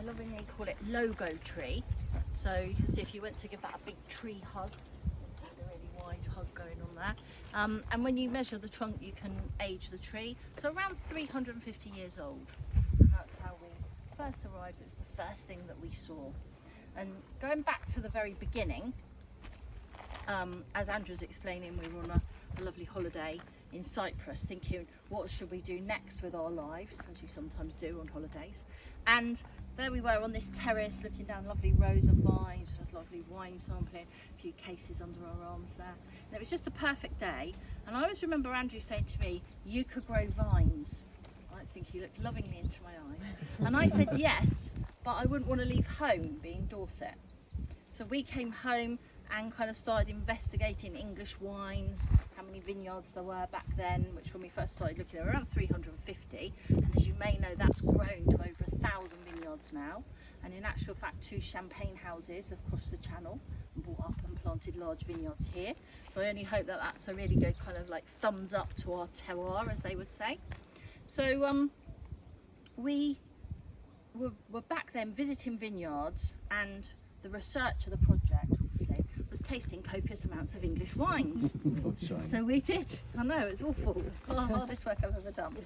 lovingly call it logo tree. So you can see if you went to give that a big tree hug, a really wide hug going on there. And when you measure the trunk, you can age the tree. So around 350 years old. And that's how we first arrived. It was the first thing that we saw. And going back to the very beginning, as Andrew was explaining, we were on a lovely holiday in Cyprus, thinking what should we do next with our lives, as you sometimes do on holidays. And there we were on this terrace looking down lovely rows of vines, with lovely wine sampling, a few cases under our arms there. And it was just a perfect day. And I always remember Andrew saying to me, you could grow vines. I think he looked lovingly into my eyes. And I said yes, but I wouldn't want to leave home, being Dorset. So we came home and kind of started investigating English wines, how many vineyards there were back then, which when we first started looking, there were around 350. And as you may know, that's grown to over 1,000 vineyards now. And in actual fact, 2 champagne houses have crossed the channel and bought up and planted large vineyards here. So I only hope that that's a really good kind of like thumbs up to our terroir, as they would say. So we were back then visiting vineyards, and the research of the project, obviously, was tasting copious amounts of English wines. So we did. I know, it's awful. The hardest work I've ever done.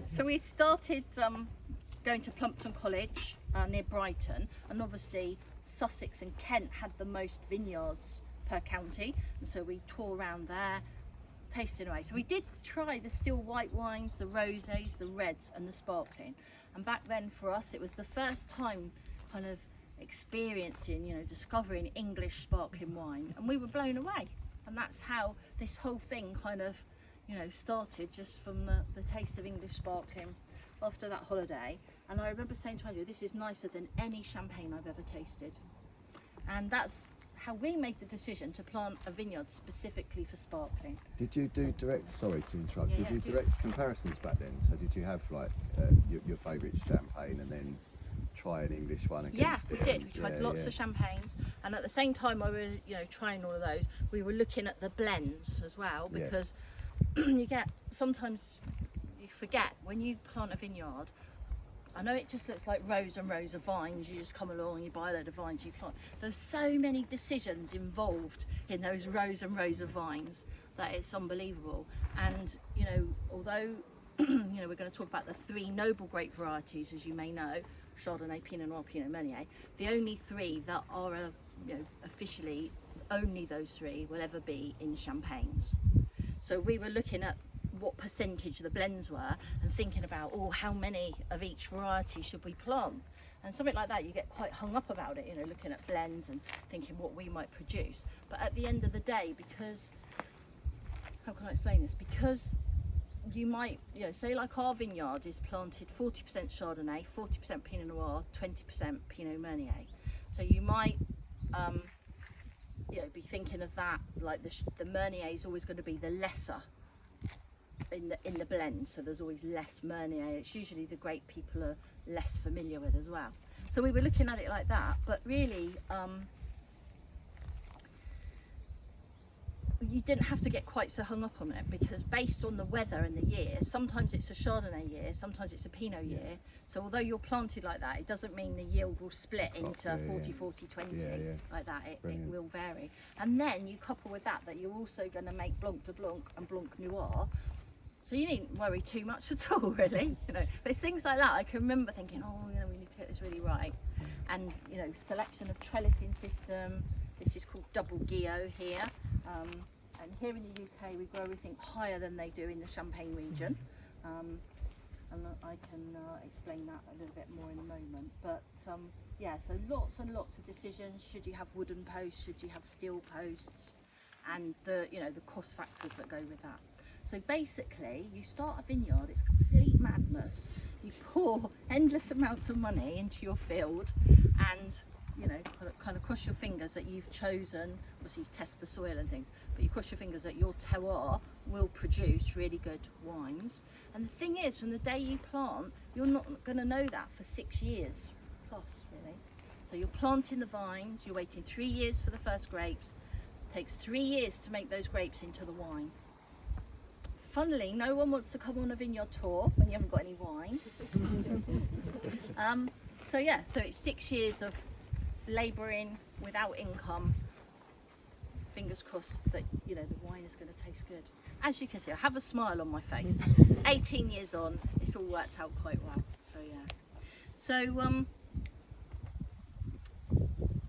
So we started going to Plumpton College near Brighton, and obviously Sussex and Kent had the most vineyards per county, and so we tore around there, tasting away. So we did try the still white wines, the rosés, the reds and the sparkling. And back then for us it was the first time kind of experiencing, you know, discovering English sparkling wine, and we were blown away. And that's how this whole thing kind of, you know, started, just from the taste of English sparkling after that holiday. And I remember saying to Andrew, this is nicer than any champagne I've ever tasted. And that's how we made the decision to plant a vineyard specifically for sparkling. Did you do direct, sorry to interrupt, Yeah, did you direct comparisons back then? So did you have like your favourite champagne and then try an English one against it? Yeah, we did. We tried lots of champagnes, and at the same time I was, you know, trying all of those, we were looking at the blends as well, because you get, sometimes you forget when you plant a vineyard. I know it just looks like rows and rows of vines, you just come along, you buy a load of vines, you plant. There's so many decisions involved in those rows and rows of vines that it's unbelievable. And, you know, although, you know, we're going to talk about the 3 noble grape varieties, as you may know, Chardonnay, Pinot Noir, Pinot Meunier, the only 3 that are, you know, officially only those 3 will ever be in champagnes. So we were looking at what percentage the blends were and thinking about, oh, how many of each variety should we plant? And something like that, you get quite hung up about it, you know, looking at blends and thinking what we might produce. But at the end of the day, because, how can I explain this? Because you might, you know, say like our vineyard is planted 40% Chardonnay, 40% Pinot Noir, 20% Pinot Meunier. So you might, you know, be thinking of that, like the Meunier is always going to be the lesser in the blend, so there's always less Meunier. It's usually the grape people are less familiar with as well. So we were looking at it like that, but really you didn't have to get quite so hung up on it, because based on the weather and the year, sometimes it's a Chardonnay year, sometimes it's a Pinot year. So although you're planted like that, it doesn't mean the yield will split into 40, 40, 20 like that. It will vary. And then you couple with that you're also going to make Blanc de Blanc and Blanc Noir. So you needn't worry too much at all, really. You know, but it's things like that. I can remember thinking, oh, you know, we need to get this really right. And, you know, selection of trellising system. This is called double Guillot here. And here in the UK, we grow everything higher than they do in the Champagne region. And I can explain that a little bit more in a moment. But yeah, so lots and lots of decisions. Should you have wooden posts? Should you have steel posts? And the, you know, the cost factors that go with that. So basically, you start a vineyard, it's complete madness. You pour endless amounts of money into your field, and, you know, kind of cross your fingers that you've chosen, obviously you test the soil and things, but you cross your fingers that your terroir will produce really good wines. And the thing is, from the day you plant, you're not going to know that for 6 years plus, really. So you're planting the vines, you're waiting 3 years for the first grapes. It takes 3 years to make those grapes into the wine. Funnily, no one wants to come on a vineyard tour when you haven't got any wine. So yeah, so it's 6 years of labouring without income. Fingers crossed that, you know, the wine is going to taste good. As you can see, I have a smile on my face. 18 years on, it's all worked out quite well. So yeah. So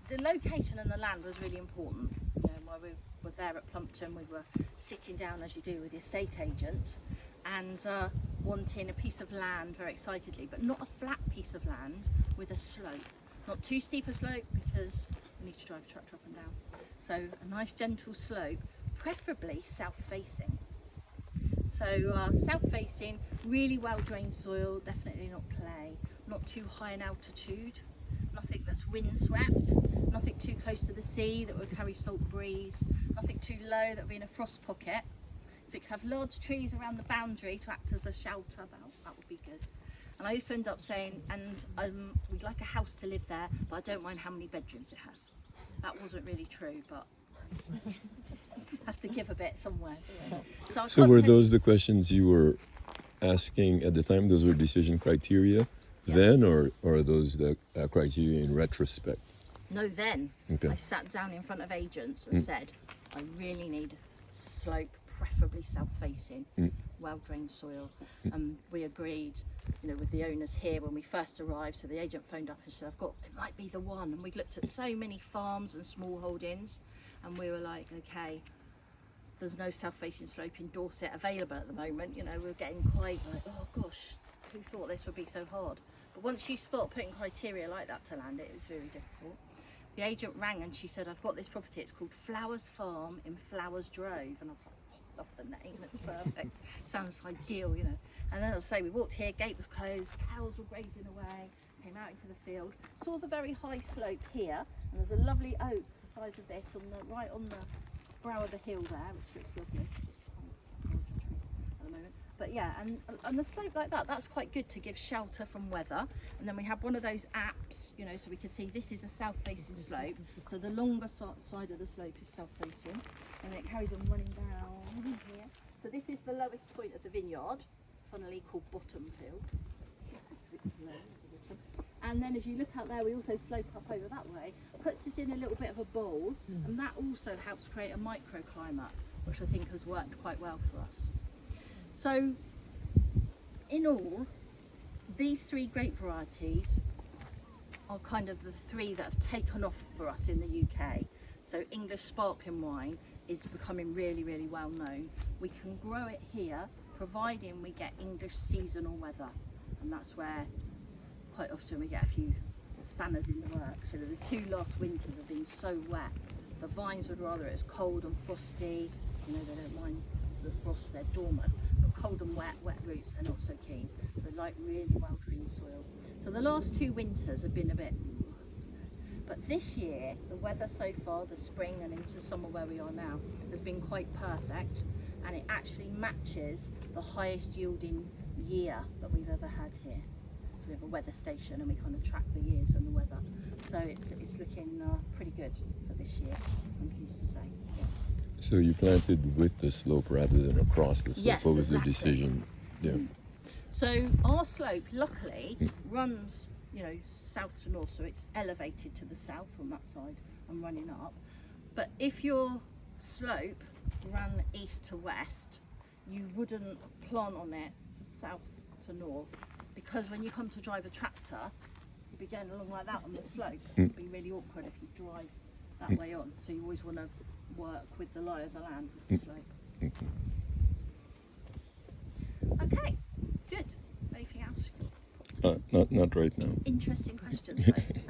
the location and the land was really important. You know, while we were there at Plumpton, we were sitting down, as you do with the estate agents, and wanting a piece of land very excitedly, but not a flat piece of land with a slope. Not too steep a slope because we need to drive a tractor up and down. So a nice gentle slope, preferably south facing. So south facing, really well drained soil, definitely not clay, not too high in altitude, nothing that's windswept, nothing too close to the sea that would carry salt breeze, nothing too low that would be in a frost pocket. If it could have large trees around the boundary to act as a shelter, that would be good. And I used to end up saying, and we'd like a house to live there, but I don't mind how many bedrooms it has. That wasn't really true, but have to give a bit somewhere. So were those the questions you were asking at the time? Those were decision criteria then, or are those the criteria in retrospect? No, then. Okay. I sat down in front of agents and said, I really need slope, preferably south-facing, well-drained soil. We agreed, you know, with the owners here when we first arrived. So the agent phoned up and said, it might be the one. And we'd looked at so many farms and small holdings, and we were like, okay, there's no south-facing slope in Dorset available at the moment. You know, we're getting quite like, oh gosh, who thought this would be so hard? But once you start putting criteria like that to land it, it's very difficult. The agent rang and she said, I've got this property, it's called Flowers Farm in Flowers Drove. And I was like, oh, love the name, it's perfect. Sounds ideal, you know. And then, as I say, we walked here, gate was closed, cows were grazing away, came out into the field, saw the very high slope here, and there's a lovely oak the size of this right on the brow of the hill there, which looks lovely. At the moment. But yeah, and the slope like that, that's quite good to give shelter from weather. And then we have one of those apps, you know, so we can see this is a south-facing slope. So the longer side of the slope is south-facing, and it carries on running down here. So this is the lowest point of the vineyard, funnily called Bottomfield, because it's low. And then as you look out there, we also slope up over that way, puts us in a little bit of a bowl, and that also helps create a microclimate, which I think has worked quite well for us. So in all, these three grape varieties are kind of the three that have taken off for us in the UK. So English sparkling wine is becoming really, really well known. We can grow it here, providing we get English seasonal weather. And that's where quite often we get a few spanners in the works. So the two last winters have been so wet. The vines would rather it's cold and frosty. You know, they don't mind the frost, they're dormant. But cold and wet roots, they're not so keen. So they like really well-drained soil. So the last two winters have been a bit, but this year, the weather so far, the spring and into summer where we are now, has been quite perfect, and it actually matches the highest yielding year that we've ever had here. So we have a weather station and we kind of track the years and the weather. So it's looking pretty good for this year, I'm pleased to say, yes. So you planted with the slope rather than across the slope. Yes, what was exactly. the decision? Yeah. So our slope, luckily, runs, you know, south to north, so it's elevated to the south on that side and running up. But if your slope ran east to west, you wouldn't plant on it south to north, because when you come to drive a tractor, you'd be going along like that on the slope. It'd be really awkward if you drive that way on. So you always want to work with the lie of the land with the slope. Okay, good. Anything else? Not right now. Interesting questions. Though.